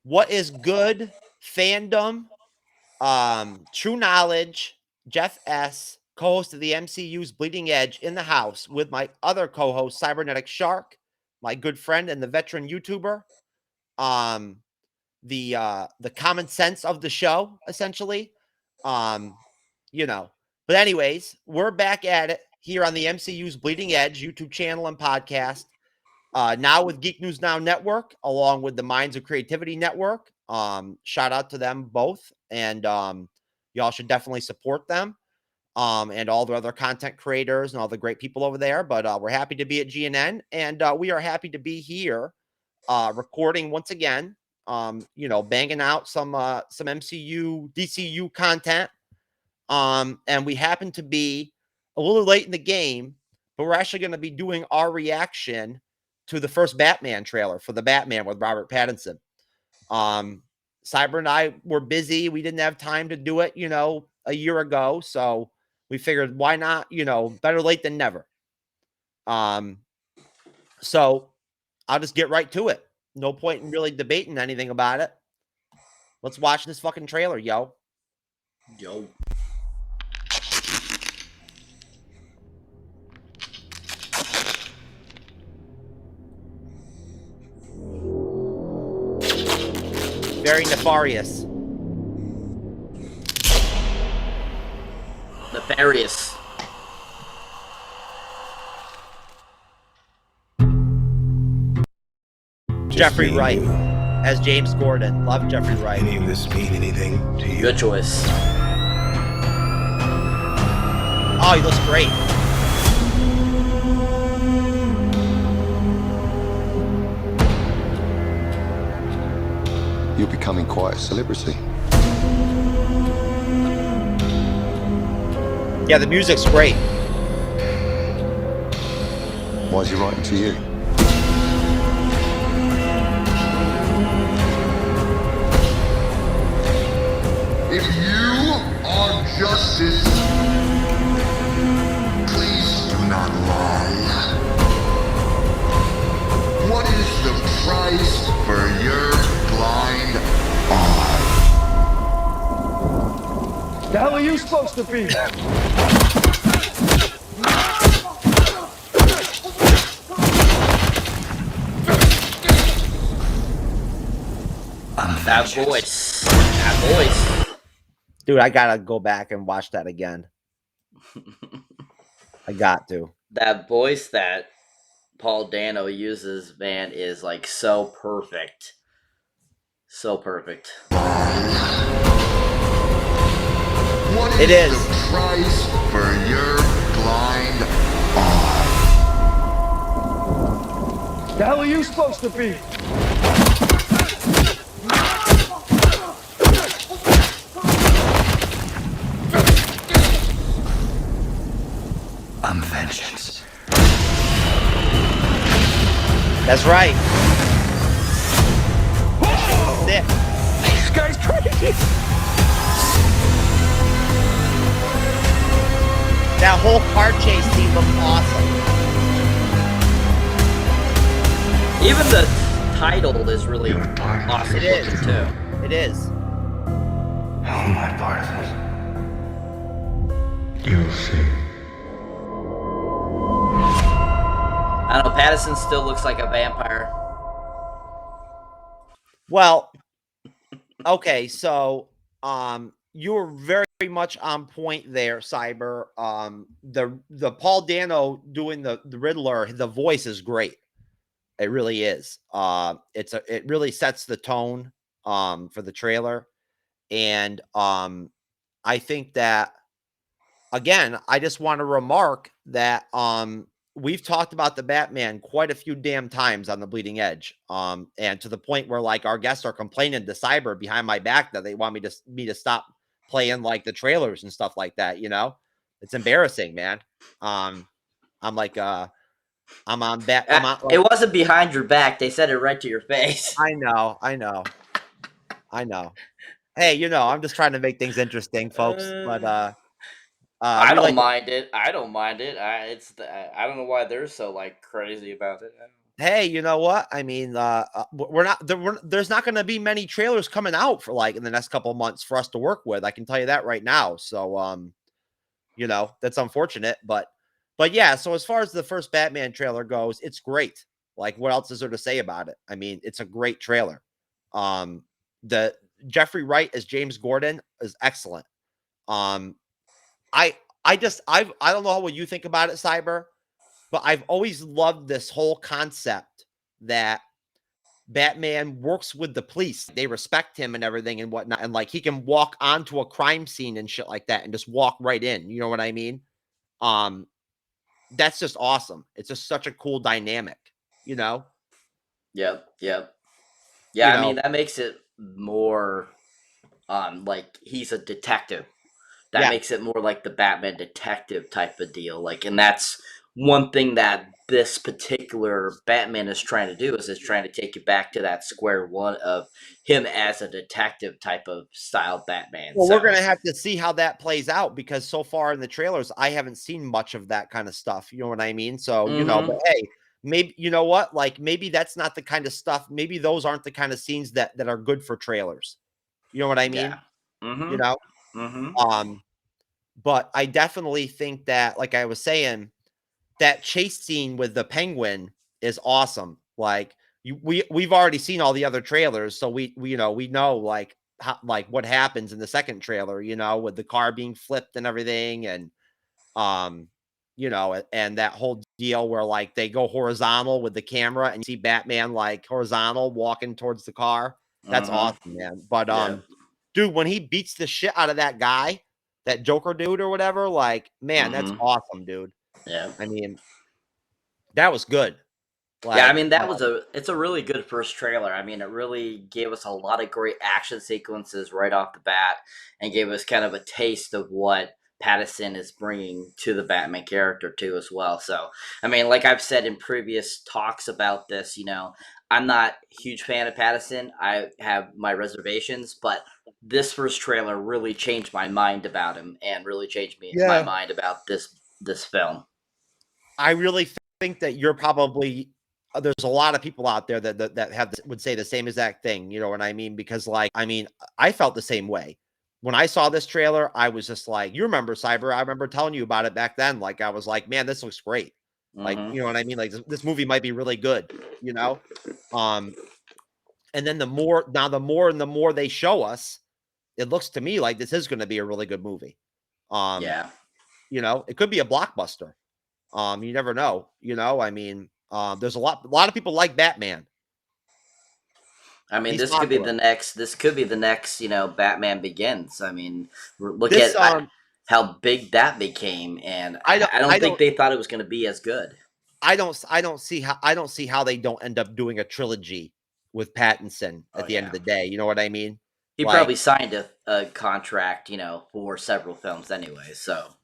What is good fandom? True Knowledge, Jeff S., co-host of the MCU's Bleeding Edge, in the house with my other co-host, Cybernetic Shark, my good friend and the veteran YouTuber. Um, the common sense of the show, essentially. Um, you know. But anyways, we're back at it here on the MCU's Bleeding Edge YouTube channel and podcast. Now with Geek News Now Network, along with the Minds of Creativity Network. Shout out to them both. And y'all should definitely support them. And all the other content creators and all the great people over there. But we're happy to be at GNN, and we are happy to be here recording once again. Banging out some MCU, DCU content. And we happen to be a little late in the game, but we're actually going to be doing our reaction to the first Batman trailer for the Batman with Robert Pattinson. Cyber and I were busy. We didn't have time to do it, a year ago. So we figured, why not, better late than never. So I'll just get right to it. No point in really debating anything about it. Let's watch this fucking trailer, yo. Yo. Very nefarious. Nefarious. Jeffrey Wright as James Gordon. Love Jeffrey Wright. Any of this mean anything to you? Good choice. Oh, he looks great. You're becoming quite a celebrity. Yeah, the music's great. Why is he writing to you? If you are justice, please do not lie. What is the price for your blind eye? The hell are you supposed to be? That voice. That voice. Dude, I gotta go back and watch that again. I got to. That voice that Paul Dano uses, man, is like so perfect. So perfect. What It is. the price for your blind eye? The hell are you supposed to be? I'm vengeance. That's right. Sick. This guy's crazy. That whole car chase scene looked awesome. Even the title is really awesome It is. looking too. It is. How am I part of this? You'll see. I don't know, Pattinson still looks like a vampire. Well, okay, so you were very much on point there, Cyber. The Paul Dano doing the Riddler, the voice is great. It really is. It really sets the tone for the trailer. And I think that, again, I just want to remark that we've talked about the Batman quite a few damn times on the Bleeding Edge. And to the point where, like, our guests are complaining to Cyber behind my back that they want me to stop playing like the trailers and stuff like that. It's embarrassing, man. I'm like I'm on bat. It wasn't behind your back. They said it right to your face. I know. Hey, I'm just trying to make things interesting, folks. But I we don't like mind it. I don't mind it. I don't know why they're so like crazy about it. hey, you know what? I mean, we're not there's not going to be many trailers coming out for like in the next couple of months for us to work with. I can tell you that right now. So, you know, that's unfortunate, but yeah. So as far as the first Batman trailer goes, it's great. Like, what else is there to say about it? I mean, it's a great trailer. The Jeffrey Wright as James Gordon is excellent. Um, I I don't know what you think about it, Cyber, but I've always loved this whole concept that Batman works with the police. They respect him and everything and whatnot. And like he can walk onto a crime scene and shit like that and just walk right in. You know what I mean? Um, that's just awesome. It's just such a cool dynamic, you know? Yep, yep. You Yeah, I mean know, that makes it more like he's a detective. That yeah. makes it more like the Batman detective type of deal. Like, and that's one thing that this particular Batman is trying to do is trying to take you back to that square one of him as a detective type of style Batman. Well, we're So, gonna have to see how that plays out because so far in the trailers, I haven't seen much of that kind of stuff. You know what I mean? So, you know, but mm-hmm. hey, maybe you know what? Like maybe that's not the kind of stuff. Maybe those aren't the kind of scenes that are good for trailers. You know what I Yeah, mean? You mm-hmm, know? mm-hmm, Um, but I definitely think that, like I was saying, that chase scene with the penguin is awesome. Like we've already seen all the other trailers, so we you know we know like how, like what happens in the second trailer. You know, with the car being flipped and everything, and um, you know, and that whole deal where like they go horizontal with the camera and you see Batman like horizontal walking towards the car. That's mm-hmm. awesome, man. But Yeah, dude, when he beats the shit out of that guy, that Joker dude or whatever, like, man, that's mm-hmm. awesome, dude. Yeah. I mean, that was good. Yeah, I Like, mean that was it's a really good first trailer. I mean, it really gave us a lot of great action sequences right off the bat, and gave us kind of a taste of what Pattinson is bringing to the Batman character too, as well. So, I mean, like I've said in previous talks about this, I'm not a huge fan of Pattinson. I have my reservations, but this first trailer really changed my mind about him, and really changed my yeah, mind about this film. I really think that you're probably there's a lot of people out there that have would say the same exact thing. You know what I mean? Because like, I mean, I felt the same way when I saw this trailer. I was just like, you remember Cyber? I remember telling you about it back then. Like, I was like, man, this looks great. Like, Mm-hmm. you know what I mean? Like, this movie might be really good. You know, um, and then the more and the more they show us, it looks to me like this is going to be a really good movie. Um, Yeah. you know, it could be a blockbuster. You never know, you know? I mean, there's a lot of people like Batman. I mean, He's this could be popular. the next. This could be the next. Batman Begins. I mean, look This at how big that became, and I don't I don't I think don't they thought it was going to be as good. I don't see how they don't end up doing a trilogy with Pattinson Oh at the end of yeah, the day. You know what I mean? he Like, probably signed a contract, for several films anyway. So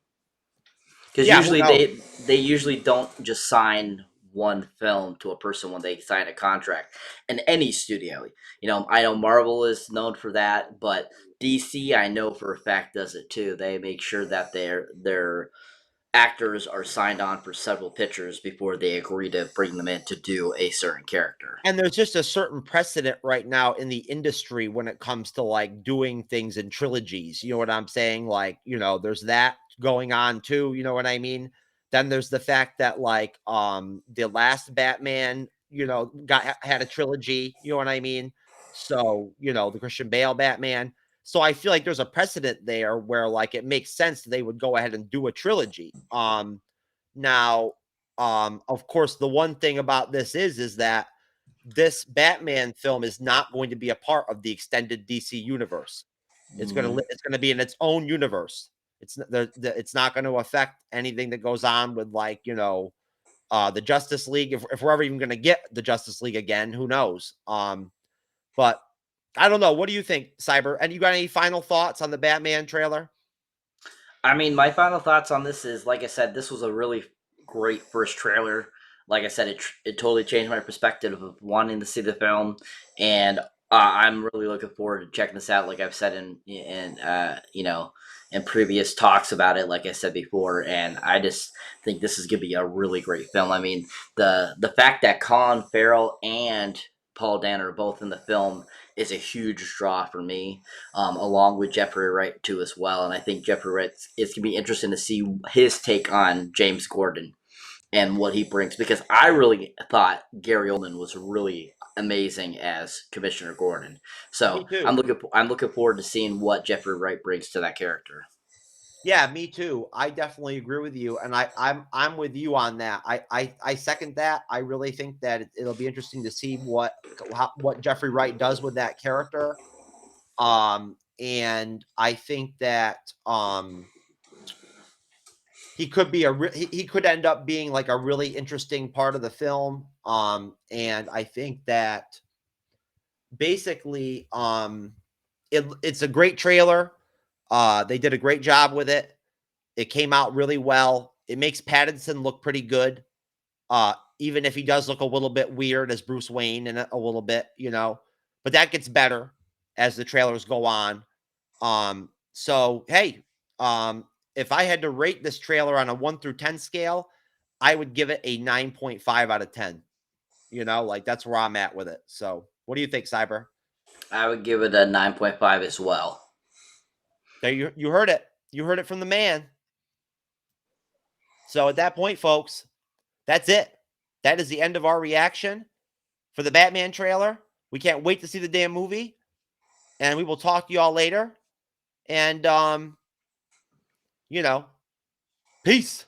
because yeah, who usually knows? they usually don't just sign one film to a person when they sign a contract in any studio. I know Marvel is known for that, but DC I know for a fact does it too. They make sure that their actors are signed on for several pictures before they agree to bring them in to do a certain character. And there's just a certain precedent right now in the industry when it comes to like doing things in trilogies. You know what I'm saying? Like, you know, there's that going on too. You know what I mean? Then there's the fact that like the last Batman, you know, had a trilogy. You know what I mean? So, you know, the Christian Bale Batman. So I feel like there's a precedent there where like it makes sense they would go ahead and do a trilogy. Now, of course, the one thing about this is that this Batman film is not going to be a part of the extended DC universe. Hmm. It's gonna be in its own universe. It's not going to affect anything that goes on with like you know the Justice League. If we're ever even going to get the Justice League again, who knows? But I don't know. What do you think, Cyber? And you got any final thoughts on the Batman trailer? I mean, my final thoughts on this is, like I said, this was a really great first trailer. Like I said, it totally changed my perspective of wanting to see the film, and I'm really looking forward to checking this out. Like I've said in in previous talks about it, like I said before, and I just think this is going to be a really great film. I mean, the fact that Colin Farrell and Paul Dano are both in the film is a huge draw for me, along with Jeffrey Wright too as well. And I think Jeffrey Wright, it's going to be interesting to see his take on James Gordon and what he brings, because I really thought Gary Oldman was really amazing as Commissioner Gordon. Me So too. I'm looking forward to seeing what Jeffrey Wright brings to that character. Yeah, me too. I definitely agree with you, and I'm with you on that. I second that. I really think that it'll be interesting to see what Jeffrey Wright does with that character. And I think that he could be he could end up being like a really interesting part of the film. And I think that basically it's a great trailer. They did a great job with it. It came out really well. It makes Pattinson look pretty good. Even if he does look a little bit weird as Bruce Wayne in it a little bit, but that gets better as the trailers go on. So hey, if I had to rate this trailer on a 1 through 10 scale, I would give it a 9.5 out of 10. Like that's where I'm at with it. So what do you think, Cyber? I would give it a 9.5 as well. There, you heard it. You heard it from the man. So at that point, folks, that's it. That is the end of our reaction for the Batman trailer. We can't wait to see the damn movie. And we will talk to y'all later. And peace.